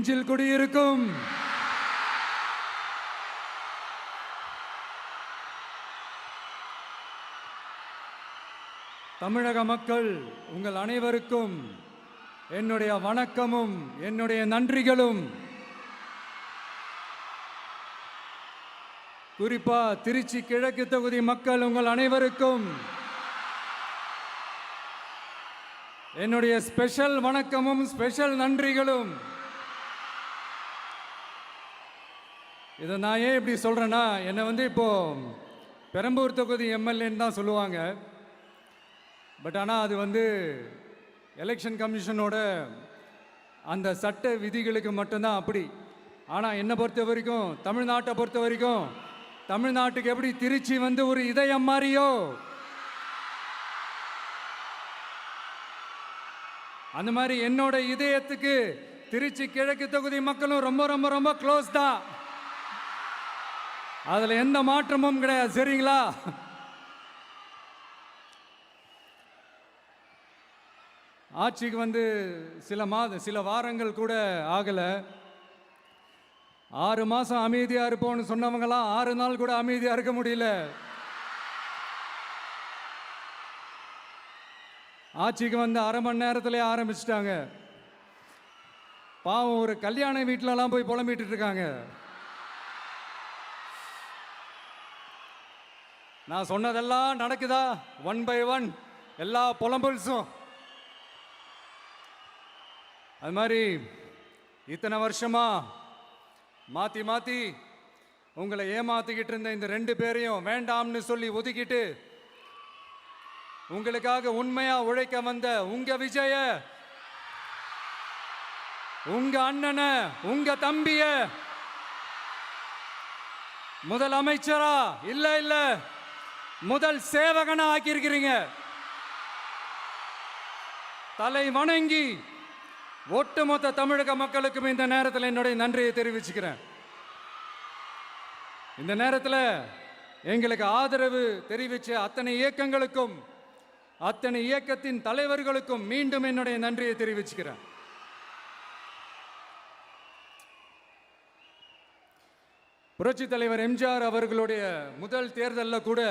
நெஞ்சில் குடியிருக்கும் தமிழக மக்கள் உங்கள் அனைவருக்கும் என்னுடைய வணக்கமும் என்னுடைய நன்றிகளும். குறிப்பா திருச்சி கிழக்கு தொகுதி மக்கள் உங்கள் அனைவருக்கும் என்னுடைய ஸ்பெஷல் வணக்கமும் ஸ்பெஷல் நன்றிகளும். இதை நான் ஏன் இப்படி சொல்றேன்னா, என்னை இப்போ பெரம்பூர் தொகுதி எம்எல்ஏன்னு தான் சொல்லுவாங்க. பட் ஆனால் அது எலெக்ஷன் கமிஷனோட அந்த சட்ட விதிகளுக்கு மட்டும்தான் அப்படி. ஆனால் என்னை பொறுத்த வரைக்கும், தமிழ்நாட்டை பொறுத்த வரைக்கும், தமிழ்நாட்டுக்கு எப்படி திருச்சி ஒரு இதயம் மாறியோ, அந்த மாதிரி என்னோட இதயத்துக்கு திருச்சி கிழக்கு தொகுதி மக்களும் ரொம்ப ரொம்ப ரொம்ப க்ளோஸ் தான். அதுல எந்த மாற்றமும் கிடையாது. சரிங்களா? ஆட்சிக்கு சில வாரங்கள் கூட ஆகல. 6 மாசம் அமைதியா இருப்போம்னு சொன்னவங்களாம் 6 நாள் கூட அமைதியா இருக்க முடியல. ஆட்சிக்கு அரை மணி நேரத்திலே ஆரம்பிச்சிட்டாங்க. பாவம், ஒரு கல்யாண வீட்டிலலாம் போய் புலம்பிட்டு இருக்காங்க. நான் சொன்னதெல்லாம் நடக்குதா? 1 by 1 எல்லா புலம்பல்ஸும். அது மாதிரி இத்தனை வருஷமா மாத்தி மாத்தி உங்களை ஏமாத்திக்கிட்டு இருந்த இந்த 2 பேரையும் வேண்டாம்னு சொல்லி ஒதுக்கிட்டு உங்களுக்காக உண்மையா உழைக்க வந்த உங்க விஜய, உங்க அண்ணனை, உங்க தம்பிய முதல் அமைச்சரா இல்ல முதல் சேவகனா ஆக்கியிருக்கிறீங்க. தலை வணங்கி ஒட்டுமொத்த தமிழக மக்களுக்கும் இந்த நேரத்தில் என்னுடைய நன்றியை தெரிவிச்சுக்கிறேன். இந்த நேரத்தில் எங்களுக்கு ஆதரவு தெரிவித்த அத்தனை இயக்கங்களுக்கும், அத்தனை இயக்கத்தின் தலைவர்களுக்கும் மீண்டும் என்னுடைய நன்றியை தெரிவிச்சுக்கிறேன். புரட்சி தலைவர் எம்ஜிஆர் அவர்களுடைய முதல் தேர்தலில் கூட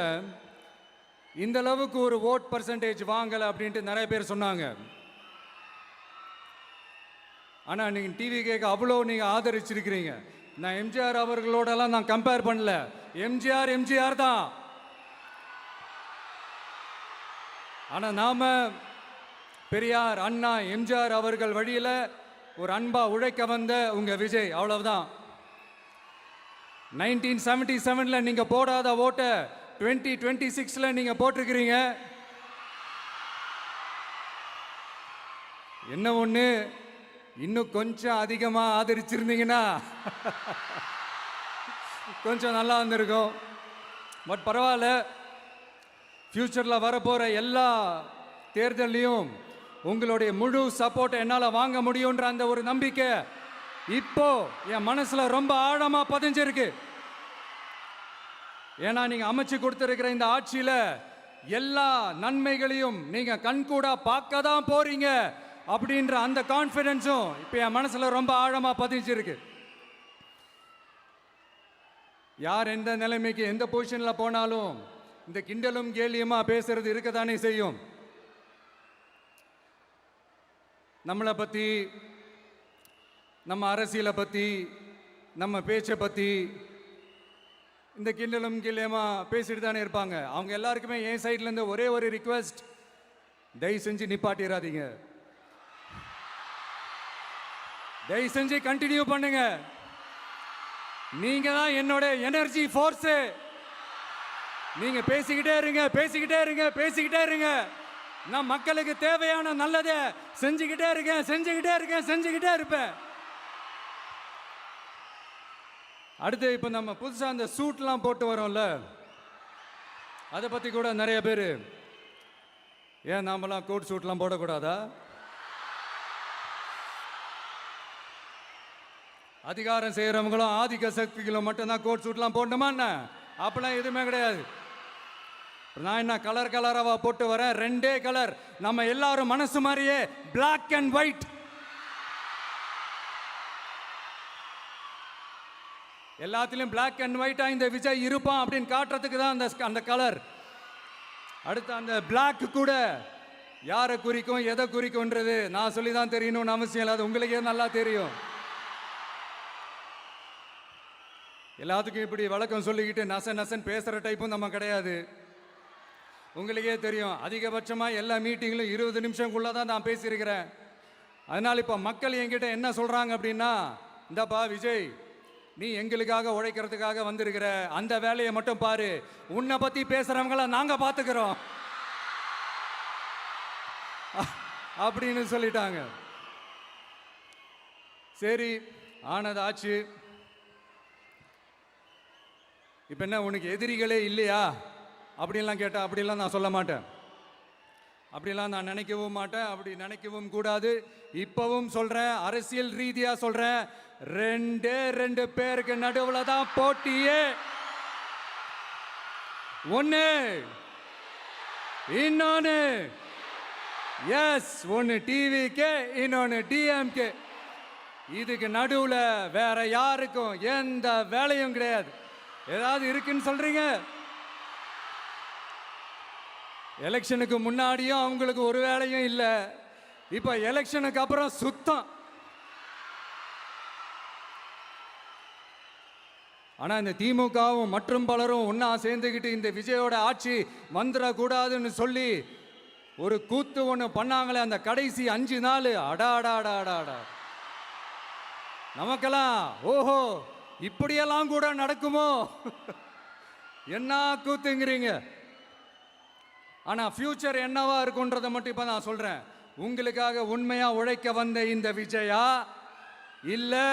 இந்த அளவுக்கு ஒரு ஓட் பர்சன்டேஜ் வாங்கலை அப்படின்ட்டு நிறைய பேர் சொன்னாங்க. ஆனால் நீங்கள் டிவி கேட்க அவ்வளோ நீங்கள் ஆதரிச்சிருக்கிறீங்க. நான் எம்ஜிஆர் அவர்களோடலாம் நான் கம்பேர் பண்ணல. எம்ஜிஆர் தான். ஆனால் நாம பெரியார், அண்ணா, எம்ஜிஆர் அவர்கள் வழியில் ஒரு அன்பா உழைக்க வந்த உங்க விஜய், அவ்வளவுதான். 1977 நீங்க போடாத ஓட்டை 2026 நீங்க போட்டிருக்கிறீங்க. என்ன ஒண்ணு, இன்னும் கொஞ்சம் அதிகமா ஆதரிச்சிருந்தீங்கன்னா கொஞ்சம் நல்லா வந்திருக்கும். பட் பரவாயில்ல, ஃபியூச்சரில் வரப்போகிற எல்லா தேர்தலையும் உங்களுடைய முழு சப்போர்ட்டை என்னால் வாங்க முடியுன்ற அந்த ஒரு நம்பிக்கை இப்போ என் மனசில் ரொம்ப ஆழமாக பதிஞ்சிருக்கு. ஏன்னா நீங்கள் அமைச்சு கொடுத்துருக்கிற இந்த ஆட்சியில் எல்லா நன்மைகளையும் நீங்கள் கண்கூடா பார்க்க தான் போறீங்க அப்படின்ற அந்த கான்ஃபிடென்ஸும் இப்போ என் மனசில் ரொம்ப ஆழமாக பதிஞ்சிருக்கு. யார் எந்த நிலைமைக்கு எந்த பொசிஷனில் போனாலும் இந்த கிண்டலும் கேலியுமா பேசுறது இருக்கத்தானே செய்யும். நம்மளை பற்றி, நம்ம அரசியலை பற்றி, நம்ம பேச்சை பற்றி இந்த கிண்டலும் கேலியுமா பேசிட்டு தானே இருப்பாங்க. அவங்க எல்லாருக்குமே என் சைட்லேருந்து ஒரே ஒரு ரிக்வெஸ்ட், தயவு செஞ்சு நிப்பாட்டிடாதீங்க. தயவு செஞ்சு கண்டினியூ பண்ணுங்க. நீங்க தான் என்னோட எனர்ஜி ஃபோர்ஸ். நீங்க பேசிக்கிட்டே இருங்க. நான் மக்களுக்கு தேவையான நல்லதை செஞ்சுக்கிட்டே இருப்பேன். அடுத்து இப்போ நம்ம புதுசாக அந்த சூட்லாம் போட்டு வரோம்ல, அதை பற்றி கூட நிறைய பேர், ஏன் நாமெல்லாம் கோட் சூட்லாம் போடக்கூடாதா? அதிகாரம் செய்கிறவங்களும் ஆதிக்க சக்திகளும் மட்டும்தான் கோட் சூட்லாம் போடணுமா என்ன? அப்பெல்லாம் எதுவுமே கிடையாது. நான் என்ன கலர் கலராக போட்டு வரேன், 2 கலர். நம்ம எல்லாரும் மனசு மாதிரியே பிளாக் அண்ட் ஒயிட். எல்லாத்திலும் பிளாக் அண்ட் ஒயிட்டா இந்த விஜய் இருப்பான் அப்படின்னு காட்டுறதுக்கு தான் அந்த கலர். அடுத்து அந்த பிளாக் கூட யாரை குறிக்கும் எதை குறிக்கும்ன்றது நான் சொல்லி தான் தெரியணும்னு அவசியம் இல்லை, அது உங்களுக்கே நல்லா தெரியும். எல்லாத்துக்கும் இப்படி வழக்கம் சொல்லிக்கிட்டு நசன் பேசுகிற டைப்பும் நம்ம கிடையாது. உங்களுக்கே தெரியும், அதிகபட்சமாக எல்லா மீட்டிங்கிலும் 20 நிமிஷம்குள்ளே தான் நான் பேசியிருக்கிறேன். அதனால் இப்போ மக்கள் என்கிட்ட என்ன சொல்கிறாங்க அப்படின்னா, இந்தப்பா விஜய், நீ எங்களுக்காக உழைக்கிறதுக்காக வந்திருக்கிற, அந்த வேலையை மட்டும் பாரு, உன்னை பற்றி பேசுகிறவங்கள நாங்கள் பார்த்துக்கிறோம் அப்படின்னு சொல்லிட்டாங்க. சரி, ஆனது ஆச்சு. இப்போ என்ன, உனக்கு எதிரிகளே இல்லையா அப்படின்லாம் கேட்டால் அப்படிலாம் நான் சொல்ல மாட்டேன், அப்படிலாம் நான் நினைக்கவும் மாட்டேன், அப்படி நினைக்கவும் கூடாது. இப்பவும் சொல்கிறேன், அரசியல் ரீதியாக சொல்கிறேன், 2 பேருக்கு நடுவில் தான் போட்டியே. ஒன்று, இன்னொன்று எஸ், ஒன்று டிவிக்கு, இன்னொன்று டிஎம்கே. இதுக்கு நடுவில் வேற யாருக்கும் எந்த வேலையும் கிடையாது. ஏதாவது இருக்குன்னு சொல்றீங்க? எலெக்ஷனுக்கு முன்னாடியும் அவங்களுக்கு ஒரு வேலையும் இல்லை, இப்போ எலெக்ஷனுக்கு அப்புறம் சுத்தம். ஆனால் இந்த திமுகவும் மற்றும் பலரும் ஒன்றா சேர்ந்துக்கிட்டு இந்த விஜயோட ஆட்சி வந்துடக்கூடாதுன்னு சொல்லி ஒரு கூத்து ஒன்று பண்ணாங்களே, அந்த கடைசி 5 நாள், அடாடாடாடாடா, நமக்கெல்லாம் ஓஹோ இப்படியெல்லாம் கூட நடக்குமோ என்ன கூத்துங்கிறீங்க. ஆனால் ஃபியூச்சர் என்னவா இருக்குன்றதை மட்டும் இப்போ நான் சொல்கிறேன். உங்களுக்காக உண்மையாக உழைக்க வந்த இந்த விஜயா, இல்லை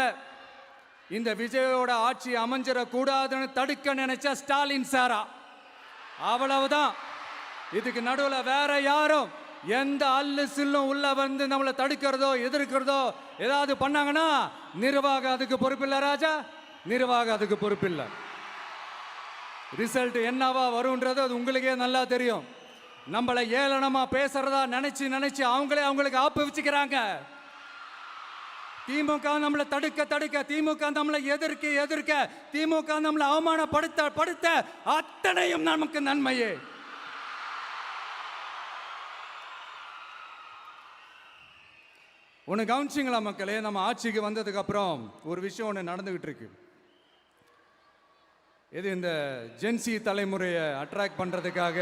இந்த விஜயோட ஆட்சி அமைஞ்சிடக்கூடாதுன்னு தடுக்க நினைச்ச ஸ்டாலின் சாரா, அவ்வளவுதான். இதுக்கு நடுவில் வேற யாரும் எந்த அல்லு சில்லும் உள்ள வந்து நம்மளை தடுக்கிறதோ எதிர்க்கிறதோ ஏதாவது பண்ணாங்கன்னா நிர்வாகம் அதுக்கு பொறுப்பில்லை ராஜா, நிர்வாகம் அதுக்கு பொறுப்பில்லை. ரிசல்ட் என்னவா வரும்ன்றது அது உங்களுக்கே நல்லா தெரியும். நம்மளை ஏளனமா பேசுறதா நினைச்சு அவங்களுக்கு ஆப்பு வச்சுக்கிறாங்க. திமுக நம்மளை தடுக்க, திமுக நம்மளை எதிர்க்க, திமுக நம்மளை அவமானப்படுத்த அத்தனையும் நமக்கு நன்மையே. ஒன்று கவனிச்சிங்களா மக்களே, நம்ம ஆட்சிக்கு வந்ததுக்கு அப்புறம் ஒரு விஷயம் ஒன்று நடந்துகிட்டு இருக்கு. இது இந்த ஜென்சி தலைமுறையை அட்ராக்ட் பண்றதுக்காக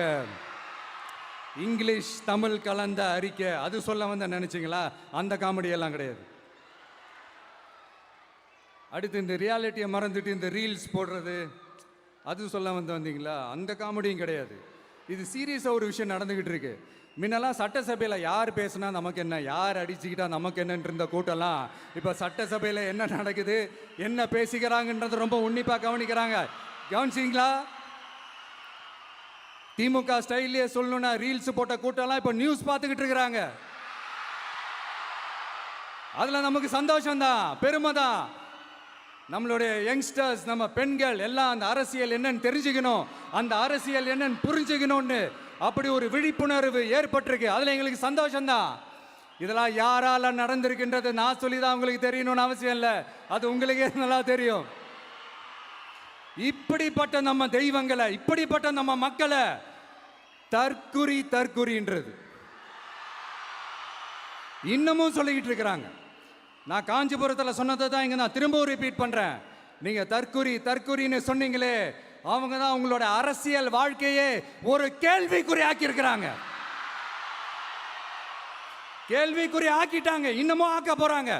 இங்கிலீஷ் தமிழ் கலந்த அறிக்கை, அது சொல்ல வந்த நினைச்சிங்களா? அந்த காமெடி எல்லாம் கிடையாது. அடுத்து இந்த ரியாலிட்டியை மறந்துட்டு இந்த ரீல்ஸ் போடுறது, அது சொல்ல வந்தீங்களா? அந்த காமெடியும் கிடையாது. இது சீரியஸாக ஒரு விஷயம் நடந்துகிட்டு இருக்கு. முன்னெல்லாம் சட்டசபையில் யார் பேசுனா நமக்கு என்ன, யார் அடிச்சுக்கிட்டா நமக்கு என்னன்னு இருந்த கூட்டம்லாம் இப்போ சட்டசபையில் என்ன நடக்குது, என்ன பேசிக்கிறாங்கன்றது ரொம்ப உன்னிப்பாக கவனிக்கிறாங்க. கவனிச்சிங்களா? திமுக ஸ்டைல்லையே சொல்லணும்னா ரீல்ஸ் போட்ட கூட்டம்லாம் இப்போ நியூஸ் பார்த்துக்கிட்டு இருக்கிறாங்க. அதில் நமக்கு சந்தோஷம்தான், பெருமை தான். நம்மளுடைய யங்ஸ்டர்ஸ், நம்ம பெண்கள் எல்லாம் அந்த அரசியல் என்னன்னு தெரிஞ்சுக்கணும், அந்த அரசியல் என்னன்னு புரிஞ்சுக்கணும்னு அப்படி ஒரு விழிப்புணர்வு ஏற்பட்டிருக்கு. அதில் எங்களுக்கு சந்தோஷம்தான். இதெல்லாம் யாரால நடந்திருக்கின்றது நான் சொல்லி தான் உங்களுக்கு தெரியணும்னு அவசியம் இல்லை, அது உங்களுக்கே நல்லா தெரியும். இப்படிப்பட்ட நம்ம தெய்வங்களை, இப்படிப்பட்ட நம்ம மக்களை தற்குறின்றது இன்னமும் சொல்லிக்கிட்டு இருக்கிறாங்க. நான் காஞ்சிபுரத்தில் சொன்னதை தான் இங்கே நான் திரும்பவும் ரிப்பீட் பண்ணுறேன். நீங்கள் தற்குறின்னு சொன்னீங்களே, அவங்க தான் உங்களோட அரசியல் வாழ்க்கையே ஒரு கேள்விக்குறி ஆக்கியிருக்கிறாங்க. கேள்விக்குறி ஆக்கிட்டாங்க, இன்னமும் ஆக்க போறாங்க.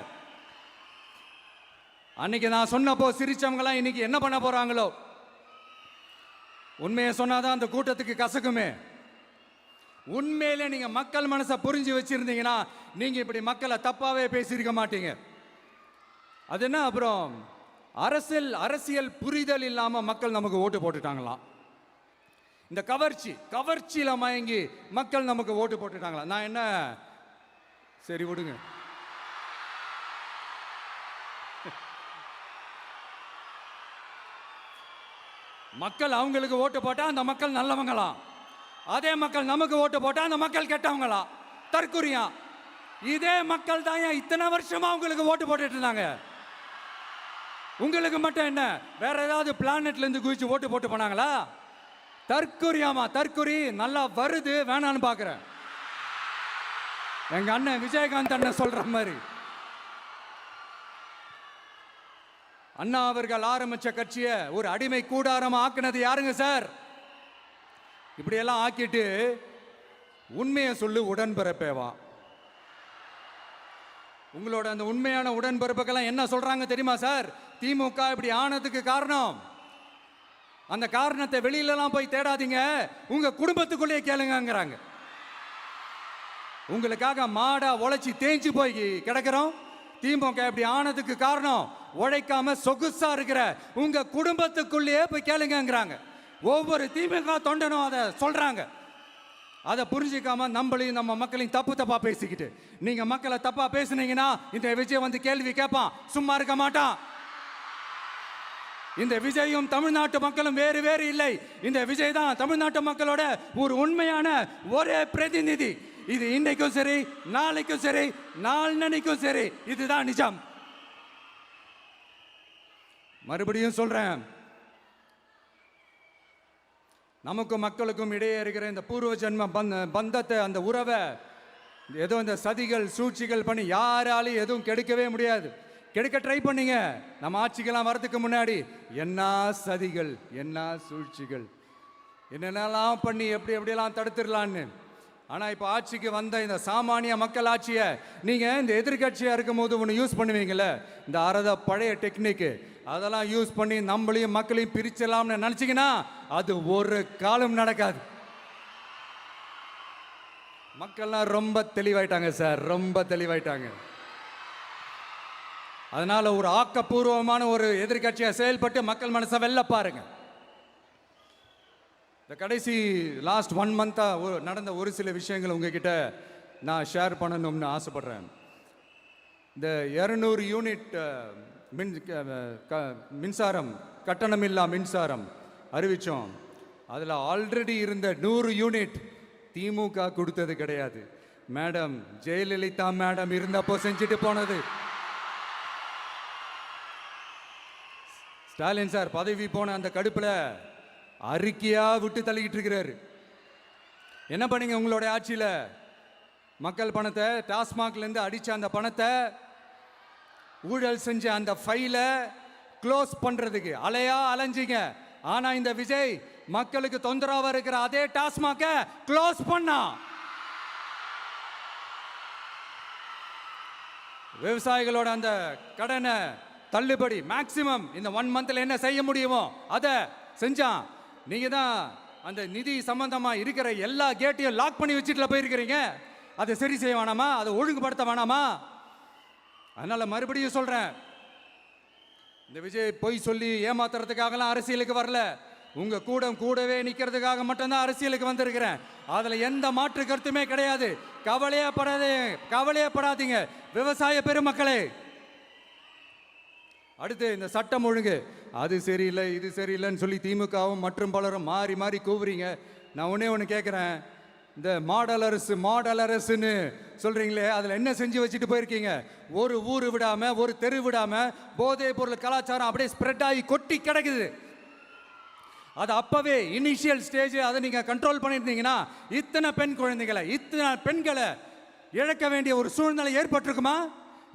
அன்னைக்கு நான் சொன்னப்போ சிரிச்சவங்களாம் இன்னைக்கு என்ன பண்ண போறாங்களோ. உண்மையை சொன்னாதான் அந்த கூட்டத்துக்கு கசக்குமே. உண்மையிலே நீங்க மக்கள் மனசை புரிஞ்சு வச்சிருந்தீங்கன்னா நீங்க இப்படி மக்களை தப்பாவே பேசியிருக்க மாட்டீங்க. அது என்ன, அப்புறம் அரசியல் புரிதல் இல்லாம மக்கள் நமக்கு ஓட்டு போட்டுட்டாங்களாம். இந்த கவர்ச்சியில மயங்கி மக்கள் நமக்கு ஓட்டு போட்டுட்டாங்களா? நான் என்ன, சரி விடுங்க. மக்கள் அவங்களுக்கு ஓட்டு போட்டா அந்த மக்கள் நல்லவங்களாம், அதே மக்கள் நமக்கு ஓட்டு போட்டா அந்த மக்கள் கெட்டவங்களா, தற்குறியா. இதே மக்கள் தான் இத்தனை வருஷமா அவங்களுக்கு ஓட்டு போட்டுட்டு இருந்தாங்க. உங்களுக்கு மட்டும் என்ன, வேற ஏதாவது பிளானட்ல இருந்து குதிச்சு ஓட்டு போட்டு போனாங்களா? தற்கொரியாமா, தற்கொரி நல்லா வருது, வேணான்னு பாக்குறேன். எங்க அண்ணன் விஜயகாந்த் அண்ணன் சொல்ற மாதிரி, அண்ணா அவர்கள் ஆரம்பிச்ச கட்சியை ஒரு அடிமை கூடாரமா ஆக்குனது யாருங்க சார்? இப்படியெல்லாம் ஆக்கிட்டு உண்மையை சொல்லு உடன்பிறப்பேவா. உங்களோட அந்த உண்மையான உடன்பிறப்புக்கெல்லாம் என்ன சொல்றாங்க தெரியுமா சார்? திமுக இப்படி ஆனதுக்கு காரணம், அந்த காரணத்தை வெளியிலலாம் போய் தேடாதீங்க, உங்க குடும்பத்துக்குள்ளேயே கேளுங்கிறாங்க. உங்களுக்காக மாடா உழைச்சி தேஞ்சு போய் கிடக்கிறோம். திமுக இப்படி ஆனதுக்கு காரணம் உழைக்காம சொகுசா இருக்கிற உங்க குடும்பத்துக்குள்ளேயே போய் கேளுங்கிறாங்க. ஒவ்வொரு திமுக தொண்டனும் அதை சொல்றாங்க. அதை புரிஞ்சிக்காம நம்மளையும் நம்ம மக்களையும் தப்பா பேசிக்கிட்டு, நீங்க மக்களை தப்பா பேசுனீங்கன்னா இந்த விஜய் வந்து கேள்வி கேட்பான், சும்மா இருக்க மாட்டான். இந்த விஜயும் தமிழ்நாட்டு மக்களும் வேறு வேறு இல்லை. இந்த விஜய் தான் தமிழ்நாட்டு மக்களோட ஒரு உண்மையான ஒரே பிரதிநிதி. இது இன்னைக்கும் சரி, நாளைக்கும் சரி, நாளன்னைக்கும் சரி, இதுதான் நிஜம். மறுபடியும் சொல்றேன், நமக்கும் மக்களுக்கும் இடையே இருக்கிற இந்த பூர்வ ஜென்ம பந்தத்தை, அந்த உறவை ஏதோ இந்த சதிகள் சூழ்ச்சிகள் பண்ணி யாராலையும் எதுவும் கெடுக்கவே முடியாது. கெடுக்க ட்ரை பண்ணீங்க நம்ம ஆட்சிக்கெல்லாம் வரதுக்கு முன்னாடி. என்ன சதிகள், என்ன சூழ்ச்சிகள், என்னென்னலாம் பண்ணி எப்படியெல்லாம் தடுத்துடலான்னு. ஆனால் இப்போ ஆட்சிக்கு வந்த இந்த சாமானிய மக்கள் ஆட்சியை நீங்கள் இந்த எதிர்கட்சியாக இருக்கும் போது ஒன்று யூஸ் பண்ணுவீங்களே, இந்த பழைய டெக்னிக்கு, அதெல்லாம் யூஸ் பண்ணி நம்மளையும் மக்களையும் பிரிச்சலாம்னு நினச்சிங்கன்னா அது ஒரு காலம் நடக்காது. மக்கள்லாம் ரொம்ப தெளிவாயிட்டாங்க சார், ரொம்ப தெளிவாயிட்டாங்க. அதனால ஒரு ஆக்கப்பூர்வமான ஒரு எதிர்கட்சியை செயல்பட்டு மக்கள் மனசை வெல்ல பாருங்க. இந்த கடைசி லாஸ்ட் 1 மந்த்தா நடந்த ஒரு சில விஷயங்கள் உங்ககிட்ட நான் ஷேர் பண்ணணும்னு ஆசைப்படுறேன். இந்த 200 யூனிட் மின்சாரம், கட்டணமில்லா மின்சாரம் அறிவிச்சோம். அதில் ஆல்ரெடி இருந்த 100 யூனிட் திமுக கொடுத்தது கிடையாது. மேடம் ஜெயலலிதா மேடம் இருந்தப்போ செஞ்சுட்டு போனது. ஸ்டாலின் சார் பதவி போன அந்த கடுப்புல அறிக்கையா விட்டு தள்ளிக்கிட்டு இருக்கிறாரு. என்ன பண்ணீங்க உங்களுடைய ஆட்சியில? மக்கள் பணத்தை, டாஸ்மாக்ல இருந்து அடிச்ச அந்த பணத்தை, ஊழல் செஞ்ச அந்த ஃபைலை க்ளோஸ் பண்றதுக்கு அலையா அலைஞ்சிங்க. ஆனா இந்த விஜய் மக்களுக்கு தொந்தரவா இருக்கிற அதே டாஸ்மாக க்ளோஸ் பண்ணா. விவசாயிகளோட அந்த கடனை தள்ளுபடி மேக்சிமம் இந்த 1 மந்த்ல என்ன செய்ய முடியுமோ அதை செஞ்சான். நீங்க தான் அந்த நிதி சம்பந்தமா இருக்கிற எல்லா கேட்டையும் லாக் பண்ணி வச்சுட்டு போயிருக்கிறீங்க. அதை சரி செய்ய வேணாமா? அதை ஒழுங்குபடுத்த வேணாமா? அதனால மறுபடியும் சொல்றேன், இந்த விஜய் பொய் சொல்லி ஏமாத்துறதுக்காகலாம் அரசியலுக்கு வரல. உங்க கூடவே நிக்கிறதுக்காக மட்டும்தான் அரசியலுக்கு வந்திருக்கிறேன். அதுல எந்த மாற்று கருத்துமே கிடையாது. கவலையப்படாதீங்க விவசாய பெருமக்களே. அடுத்து இந்த சட்டம் ஒழுங்கு, அது சரியில்லை இது சரியில்லைன்னு சொல்லி திமுகவும் மற்றும் பலரும் மாறி மாறி கூவுறீங்க. நான் ஒன்று கேட்குறேன், இந்த மாடல் அரசுன்னு சொல்றீங்களே, அதில் என்ன செஞ்சு வச்சுட்டு போயிருக்கீங்க? ஒரு ஊர் விடாம, ஒரு தெரு விடாம போதைப் பொருள் கலாச்சாரம் அப்படியே ஸ்ப்ரெட் ஆகி கொட்டி கிடக்குது. அது அப்பவே இனிஷியல் ஸ்டேஜ், அதை நீங்க கண்ட்ரோல் பண்ணியிருந்தீங்கன்னா இத்தனை பெண் குழந்தைகளை, இத்தனை பெண்களை இழக்க வேண்டிய ஒரு சூழ்நிலை ஏற்பட்டிருக்குமா?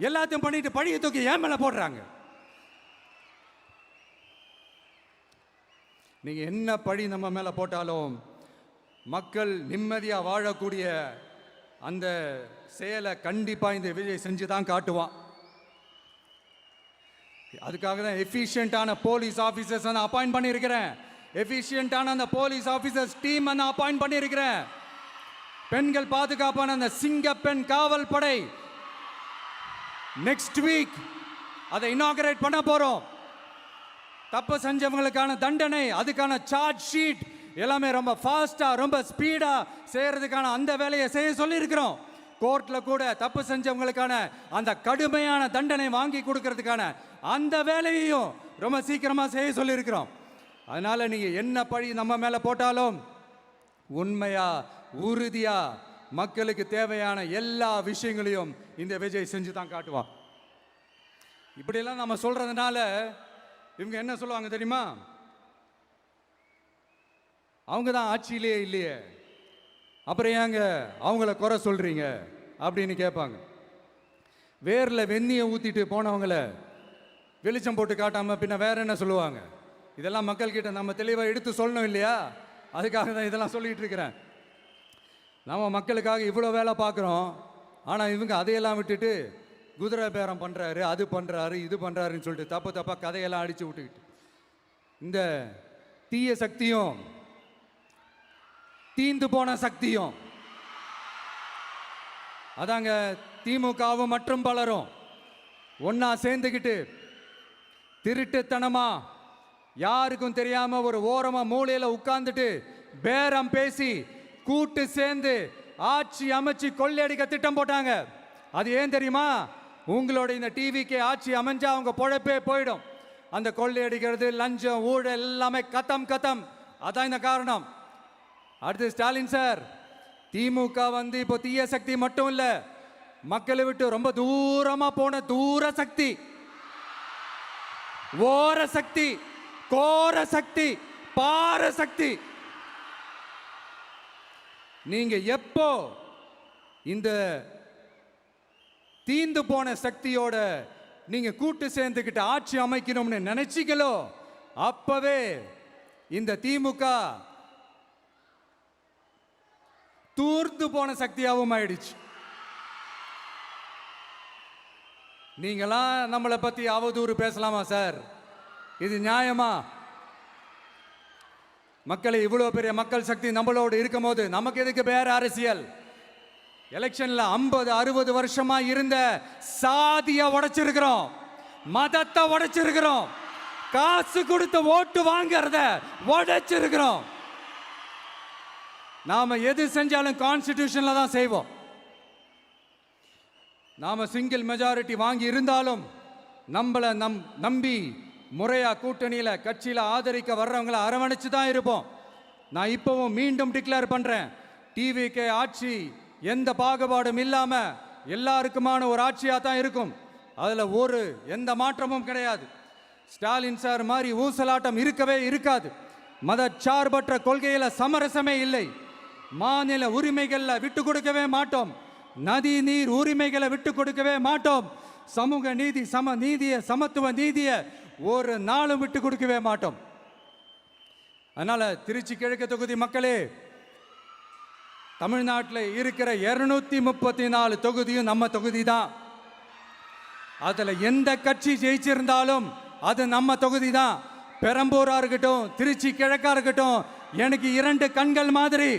எல்லாத்தையும் பண்ணிட்டு பழியை தூக்கி ஏன் மேல போடுறாங்க. நீங்க என்ன பழி நம்ம மேல போட்டாலும் மக்கள் நிம்மதியா வாழக்கூடிய அந்த செயலை கண்டிப்பா இந்த விஜய் செஞ்சு தான் காட்டுவான். அதுக்காக தான் எஃபிஷியன்டான போலீஸ் ஆஃபீஸர்ஸ் நான் அப்பாயிண்ட் பண்ணியிருக்கிறேன். எஃபிஷியன்டான அந்த போலீஸ் ஆஃபீஸர்ஸ் டீம் நான் அப்பாயிண்ட் பண்ணியிருக்கிறேன். பெண்கள் பாதுகாப்பான அந்த சிங்க பெண் காவல் படை நெக்ஸ்ட் வீக் அதை இனாகரேட் பண்ண போறோம். தப்பு செஞ்சவங்களுக்கான தண்டனை, அதுக்கான சார்ஜ் ஷீட் எல்லாமே ரொம்ப ஃபாஸ்டா, ரொம்ப ஸ்பீடா செய்யறதுக்கான அந்த வேலையை செய்ய சொல்லி இருக்கிறோம். கோர்ட்ல கூட தப்பு செஞ்சவங்களுக்கான அந்த கடுமையான தண்டனை வாங்கி கொடுக்கறதுக்கான அந்த வேலையையும் ரொம்ப சீக்கிரமா செய்ய சொல்லி இருக்கிறோம். அதனால நீங்க என்ன பழி நம்ம மேல போட்டாலும் உண்மையா உறுதியா மக்களுக்கு தேவையான எல்லா விஷயங்களையும் இந்த விஜய் செஞ்சு தான் காட்டுவான். இப்படியெல்லாம் நம்ம சொல்றதுனால இவங்க என்ன சொல்லுவாங்க தெரியுமா? அவங்க தான் ஆட்சியிலே இல்லையே, அப்புறம் ஏங்க அவங்கள குறை சொல்றீங்க அப்படின்னு கேட்பாங்க. வேரில் வெந்நியை ஊற்றிட்டு போனவங்கள வெளிச்சம் போட்டு காட்டாம பின்ன வேற என்ன சொல்லுவாங்க? இதெல்லாம் மக்கள்கிட்ட நம்ம தெளிவாக எடுத்து சொல்லணும் இல்லையா? அதுக்காக தான் இதெல்லாம் சொல்லிட்டு இருக்கிறேன். நம்ம மக்களுக்காக இவ்வளோ வேலை பார்க்குறோம், ஆனால் இவங்க அதையெல்லாம் விட்டுட்டு குதிரை பேரம் பண்ணுறாரு, அது பண்ணுறாரு, இது பண்ணுறாருன்னு சொல்லிட்டு தப்பாக கதையெல்லாம் அடித்து விட்டுக்கிட்டு இந்த தீய சக்தியும் தீந்து போன சக்தியும் அதாங்க திமுகவும் மற்றும் பலரும் ஒன்னா சேர்ந்துக்கிட்டு திருட்டுத்தனமா யாருக்கும் தெரியாம ஒரு ஓரமா மூலையில உட்கார்ந்துட்டு பேரம் பேசி கூட்டு சேர்ந்து ஆட்சி அமைச்சு கொள்ளையடிக்க திட்டம் போட்டாங்க. அது ஏன் தெரியுமா? உங்களோட இந்த டிவிக்கு ஆட்சி அமைஞ்சா அவங்க பொழப்பே போயிடும். அந்த கொள்ளையடிக்கிறது, லஞ்சம், ஊழல் எல்லாமே கத்தம் கத்தம். அதான் இந்த காரணம். அடுத்து ஸ்டாலின் சார், திமுக இப்போ தீய சக்தி மட்டும் இல்ல, மக்களை விட்டு ரொம்ப தூரமா போன தூர சக்தி, ஓர சக்தி, கோர சக்தி, பார சக்தி. நீங்க எப்போ இந்த தீந்து போன சக்தியோட நீங்க கூட்டு சேர்ந்துக்கிட்டு ஆட்சி அமைக்கணும்னு நினைச்சீங்களோ அப்பவே இந்த திமுக தூர்ந்து போன சக்தியாகவும் ஆயிடுச்சு. நீங்களாம் நம்மளை பத்தி அவதூறு பேசலாமா சார்? இது நியாயமா? மக்களை இவ்வளவு பெரிய மக்கள் சக்தி நம்மளோடு இருக்கும் போது நமக்கு எதுக்கு வேற அரசியல்? எலெக்ஷன்ல 50-60 வருஷமா இருந்த சாதிய உடைச்சிருக்கிறோம், மதத்தை உடைச்சிருக்கிறோம், காசு கொடுத்து ஓட்டு வாங்கறத உடைச்சிருக்கிறோம். நாம எது செஞ்சாலும் கான்ஸ்டிடியூஷன்ல தான் செய்வோம். நாம சிங்கிள் மெஜாரிட்டி வாங்கி இருந்தாலும் நம்மளை நம்பி முறையா கூட்டணியில கட்சியில ஆதரிக்க வர்றவங்களை அரவணைச்சு தான் இருப்போம். நான் இப்பவும் மீண்டும் டிக்ளேர் பண்றேன், டிவிகே ஆட்சி எந்த பாகுபாடும் இல்லாம எல்லாருக்குமான ஒரு ஆட்சியா தான் இருக்கும். அதுல எந்த மாற்றமும் கிடையாது. ஸ்டாலின் சார் மாதிரி ஊசலாட்டம் இருக்கவே இருக்காது. மதச்சார்பற்ற கொள்கையில சமரசமே இல்லை. மாநில உரிமைகள்ல விட்டு கொடுக்கவே மாட்டோம். நதி நீர் உரிமைகளை விட்டு கொடுக்கவே மாட்டோம். சமூக நீதி, சம நீதிய, சமத்துவ நீதிய ஒரு நாளும் விட்டு கொடுக்கவே மாட்டோம். அதனால திருச்சி கிழக்கு தொகுதி மக்களே, தமிழ்நாட்டில் இருக்கிற 234 தொகுதியும் நம்ம தொகுதி தான். அதுல எந்த கட்சி ஜெயிச்சிருந்தாலும் அது நம்ம தொகுதி தான். பெரம்பூரா இருக்கட்டும், திருச்சி கிழக்கா இருக்கட்டும், எனக்கு 2 கண்கள் மாதிரி.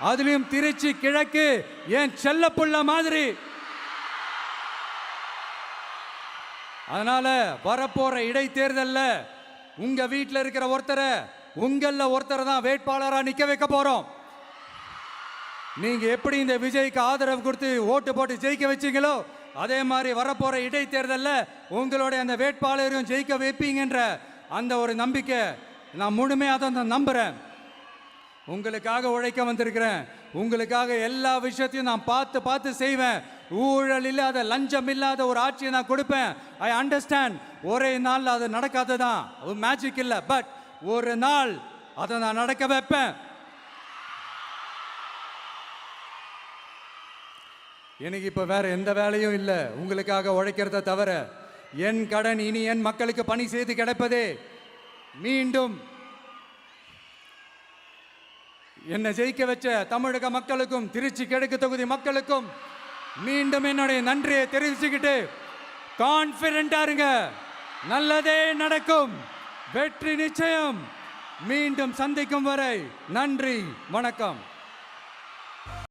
அதுலயும் திருச்சி கிழக்கு என் செல்ல புள்ள மாதிரி. அதனால வரப்போற இடைத்தேர்தல்ல உங்க வீட்டில் இருக்கிற ஒருத்தரை, உங்கள ஒருத்தரை தான் வேட்பாளரா நிக்க வைக்க போறோம். நீங்க எப்படி இந்த விஜய்க்கு ஆதரவு கொடுத்து ஓட்டு போட்டு ஜெயிக்க வச்சீங்களோ அதே மாதிரி வரப்போற இடைத்தேர்தல்ல உங்களுடைய அந்த வேட்பாளரையும் ஜெயிக்க வைப்பீங்கன்ற அந்த ஒரு நம்பிக்கை நான் முழுமையாக தான் நம்புறேன். உங்களுக்காக உழைக்க வந்திருக்கிறேன். உங்களுக்காக எல்லா விஷயத்தையும் நான் பார்த்து செய்வேன். ஊழல் இல்லாத, லஞ்சம் இல்லாத ஒரு ஆட்சியை நான் கொடுப்பேன். I understand. ஒரே நாள் அது நடக்காததான், ஒரு மேஜிக் இல்லை. பட் ஒரு நாள் அதை நான் நடக்க வைப்பேன். எனக்கு இப்ப வேற எந்த வேலையும் இல்லை உங்களுக்காக உழைக்கிறத தவிர. என் கடன் இனி என் மக்களுக்கு பணி செய்து கிடைப்பதே. மீண்டும் என்னை ஜெயிக்க வச்ச தமிழக மக்களுக்கும் திருச்சி கிழக்கு தொகுதி மக்களுக்கும் மீண்டும் என்னுடைய நன்றியை தெரிவிச்சுக்கிட்டு கான்பிடென்டா இருங்க, நல்லதே நடக்கும், வெற்றி நிச்சயம். மீண்டும் சந்திக்கும் வரை நன்றி, வணக்கம்.